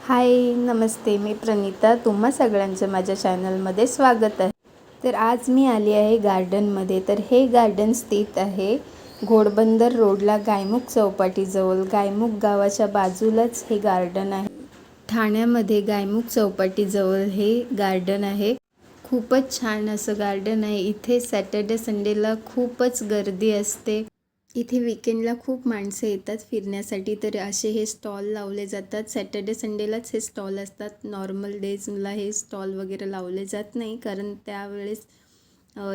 हाय नमस्ते, मी प्रणिता. तुम्हा सगळ्यांचं माझ्या चॅनलमध्ये स्वागत आहे. तर आज मी आली आहे गार्डनमध्ये. तर हे गार्डन स्थित आहे घोडबंदर रोडला गायमुख चौपाटीजवळ. गायमुख गावाच्या बाजूलाच हे गार्डन आहे. ठाण्यामध्ये गायमुख चौपाटीजवळ हे गार्डन आहे. खूपच छान असं गार्डन आहे. इथे सॅटर्डे संडेला खूपच गर्दी असते. इथे वीकेंडला खूप माणसं येतात फिरण्यासाठी. तर असे हे स्टॉल लावले जातात. सॅटर्डे संडेलाच हे स्टॉल असतात. नॉर्मल डेजला हे स्टॉल वगैरे लावले जात नाही, कारण त्यावेळेस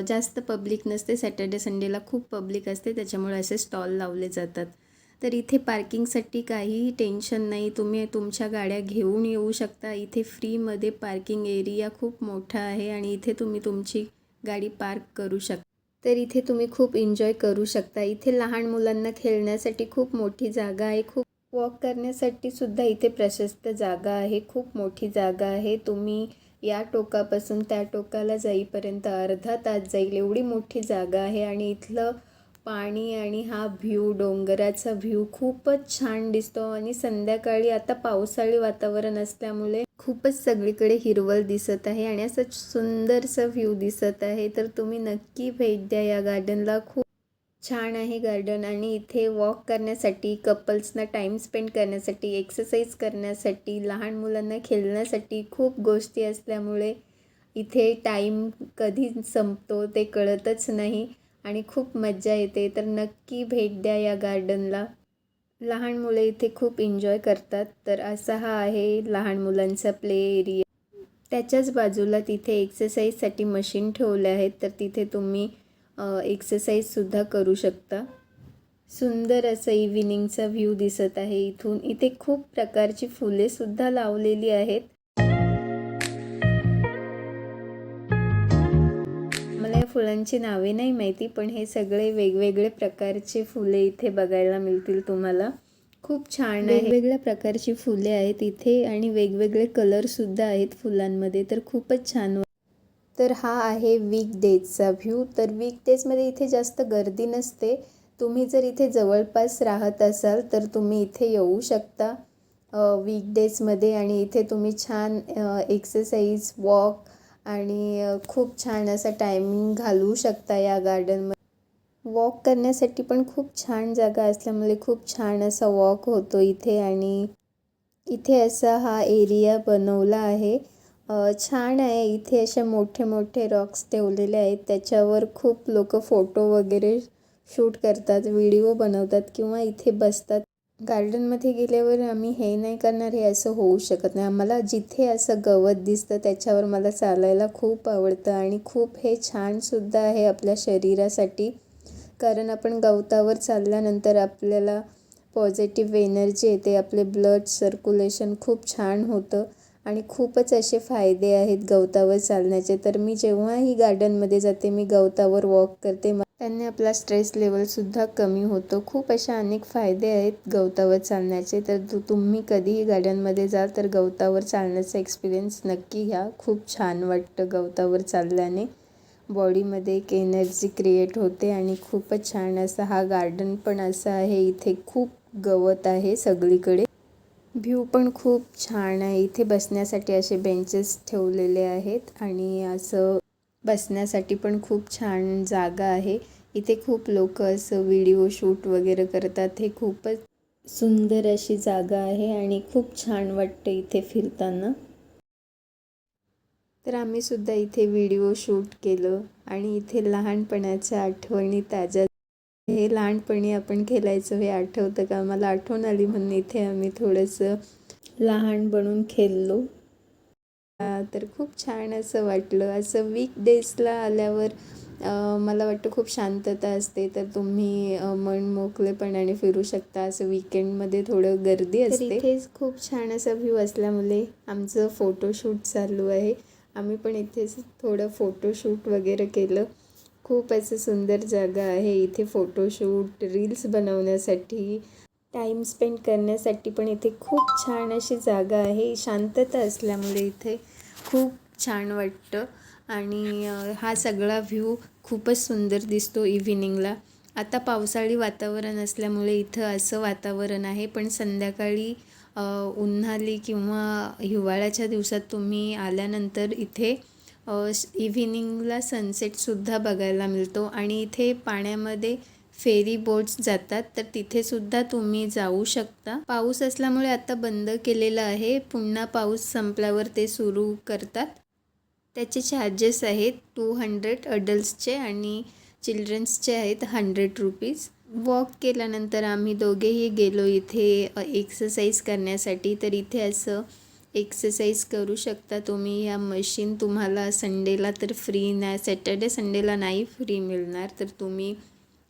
जास्त पब्लिक नसते. सॅटर्डे संडेला खूप पब्लिक असते, त्याच्यामुळे असे स्टॉल लावले जातात. तर इथे पार्किंगसाठी काहीही टेन्शन नाही. तुम्ही तुमच्या गाड्या घेऊन येऊ शकता. इथे फ्रीमध्ये पार्किंग एरिया खूप मोठा आहे आणि इथे तुम्ही तुमची गाडी पार्क करू शकता. तर इथे तुम्ही खूप एन्जॉय करू शकता. इथे लहान मुलांना खेळण्यासाठी खूप मोठी जागा आहे. खूप वॉक करण्यासाठी सुद्धा इथे प्रशस्त जागा आहे. खूप मोठी जागा आहे. तुम्ही या टोकापासून त्या टोकाला जाईपर्यंत अर्धा तास जाईल, एवढी मोठी जागा आहे. आणि इथलं पाणी आणि हा व्ह्यू, डोंगराचा व्ह्यू खूपच छान दिसतो. आणि संध्याकाळी आता पावसाळी वातावरण असल्यामुळे खूपच सगळीकडे हिरवळ दिसत आहे आणि असं सुंदरसं व्ह्यू दिसत आहे. तर तुम्ही नक्की भेट द्या या गार्डनला. खूप छान आहे गार्डन. आणि इथे वॉक करण्यासाठी, कपल्सना टाईम स्पेंड करण्यासाठी, एक्सरसाइज करण्यासाठी, लहान मुलांना खेळण्यासाठी खूप गोष्टी असल्यामुळे इथे टाईम कधी संपतो ते कळतच नाही आणि खूप मज्जा येते. तर नक्की भेट द्या या गार्डनला. लहान मुले इथे खूप एन्जॉय करतात. तर असा हा आहे लहान मुलांचा प्ले एरिया. त्याच्याच बाजूला तिथे एक्सरसाइजसाठी मशीन ठेवले आहेत. तर तिथे तुम्ही एक्सरसाइजसुद्धा करू शकता. सुंदर असं इव्हिनिंगचा व्ह्यू दिसत आहे इथून. इथे खूप प्रकारची फुलेसुद्धा लावलेली आहेत. मला या फुलांची नावे नाही माहिती, पण हे सगळे वेगवेगळे प्रकारचे फुले इथे बघायला मिळतील तुम्हाला. खूप छान आहे. वेगवेगळ्या प्रकारची फुले आहेत इथे आणि वेगवेगळे कलरसुद्धा आहेत फुलांमध्ये. तर खूपच छान. तर हा आहे वीकडेजचा व्ह्यू. तर वीकडेजमध्ये इथे जास्त गर्दी नसते. तुम्ही जर इथे जवळपास राहत असाल तर तुम्ही इथे येऊ शकता वीकडेजमध्ये. आणि इथे तुम्ही छान एक्सरसाइज, वॉक आणि खूप छान असा टायमिंग घालवू शकता या गार्डनमध्ये. वॉक करण्यासाठी पण खूप छान जागा असल्यामुळे खूप छान असा वॉक होतो इथे. आणि इथे असा हा एरिया बनवला आहे. छान आहे. इथे असे मोठे मोठे रॉक्स ठेवलेले आहेत. त्याच्यावर खूप लोक फोटो वगैरे शूट करतात, व्हिडिओ बनवतात किंवा इथे बसतात. गार्डनमध्ये गेल्यावर आम्ही हे नाही करणार, हे असं होऊ शकत नाही. आम्हाला जिथे असं गवत दिसतं त्याच्यावर मला चालायला खूप आवडतं. आणि खूप हे छानसुद्धा आहे आपल्या शरीरासाठी, कारण आपण गवतावर चालल्यानंतर आपल्याला पॉझिटिव्ह एनर्जी येते. आपले ब्लड सर्क्युलेशन खूप छान होतं आणि खूपच असे फायदे आहेत गवतावर चालण्याचे. तर मी जेव्हाही गार्डनमध्ये जाते, मी गवतावर वॉक करते. त्यांनी आपला स्ट्रेस लेवलसुद्धा कमी होतो. खूप अशा अनेक फायदे आहेत गवतावर चालण्याचे. तर तुम्ही कधीही गार्डनमध्ये जाल तर गवतावर चालण्याचा एक्सपिरियन्स नक्की घ्या. खूप छान वाटतं गवतावर चालल्याने. बॉडीमध्ये एक एनर्जी क्रिएट होते आणि खूपच छान असा हा गार्डन पण असा आहे. इथे खूप गवत आहे सगळीकडे. व्ह्यू पण खूप छान आहे. इथे बसण्यासाठी असे बेंचेस ठेवलेले आहेत आणि असं बसण्यासाठी पण खूप छान जागा आहे. इथे खूप लोक असं व्हिडिओ शूट वगैरे करतात. हे खूपच सुंदर अशी जागा आहे आणि खूप छान वाटतं इथे फिरताना. तर आम्ही सुद्धा इथे व्हिडिओ शूट केलं आणि इथे लहानपणाच्या आठवणी ताज्या. हे लहानपणी आपण खेळायचो हे आठवतं का? मला आठवण आली म्हणून इथे आम्ही थोडंसं लहान बनून खेळलो. तर खूप छान असं वाटलं. असं वीकडेजला आल्यावर मला वाटतं खूप शांतता असते. तर तुम्ही मन मोकळेपणाने फिरू शकता. असं वीकेंडमध्ये थोडं गर्दी असते. तर इथेच खूप छान असा व्ह्यू असल्यामुळे आमचं फोटोशूट चालू आहे. आम्ही पण इथेच थोडं फोटोशूट वगैरे केलं. खूप असं सुंदर जागा आहे इथे फोटोशूट, रील्स बनवण्यासाठी, टाईम स्पेंड करण्यासाठी पण इथे खूप छान अशी जागा आहे. शांतता असल्यामुळे इथे खूप छान वाटतं. आणि हा सगळा व्ह्यू खूपच सुंदर दिसतो इव्हिनिंगला. आता पावसाळी वातावरण असल्यामुळे इथं असं वातावरण आहे, पण संध्याकाळी उन्हाळी किंवा हिवाळ्याच्या दिवसात तुम्ही आल्यानंतर इथे इव्हिनिंगला सनसेटसुद्धा बघायला मिळतो आणि इथे पाण्यामध्ये फेरी बोट्स जातात, तर तिथेसुद्धा तुम्ही जाऊ शकता. पाऊस असल्यामुळे आता बंद केलेलं आहे, पुन्हा पाऊस संपल्यावर ते सुरू करतात. त्याचे चार्जेस आहेत 200 अडल्ट्सचे आणि चिल्ड्रन्सचे आहेत 100 रुपीज. वॉक केल्यानंतर आम्ही दोघेही गेलो इथे एक्सरसाइज करण्यासाठी. तर इथे असं एक्सरसाइज करू शकता तुम्ही. ह्या मशीन तुम्हाला संडेला तर फ्री नाही, सॅटर्डे संडेला नाही फ्री मिळणार. तर तुम्ही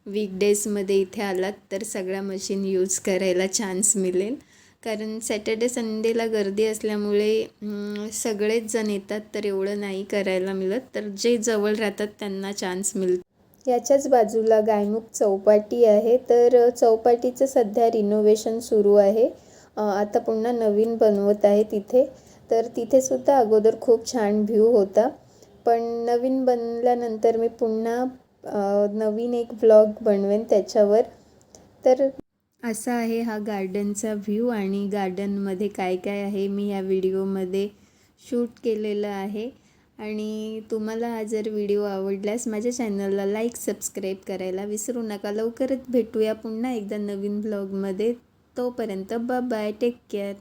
वीकडेजमध्ये इथे आलात तर सगळ्या मशीन यूज करायला चान्स मिळेल, कारण सॅटर्डे संडेला गर्दी असल्यामुळे सगळेच जण येतात, तर एवढं नाही करायला मिळत. तर जे जवळ राहतात त्यांना चान्स मिळतो. याच्याच बाजूला गायमुख चौपाटी आहे, तर चौपाटीचं सध्या रिनोव्हेशन सुरू आहे. आता पुन्हा नवीन बनवत आहे तिथे. तर तिथेसुद्धा अगोदर खूप छान व्ह्यू होता, पण नवीन बनल्यानंतर मी पुन्हा नवीन एक व्लॉग बनवेन त्याच्यावर. तर असा आहे हा गार्डनचा व्ह्यू आणि गार्डनमध्ये काय काय आहे मी या व्हिडिओमध्ये शूट केलेलं आहे. आणि तुम्हाला हा जर व्हिडिओ आवडल्यास माझ्या चॅनलला लाईक सबस्क्राईब करायला विसरू नका. लवकरच भेटूया पुन्हा एकदा नवीन व्लॉगमध्ये. तोपर्यंत बाय बाय, टेक केअर.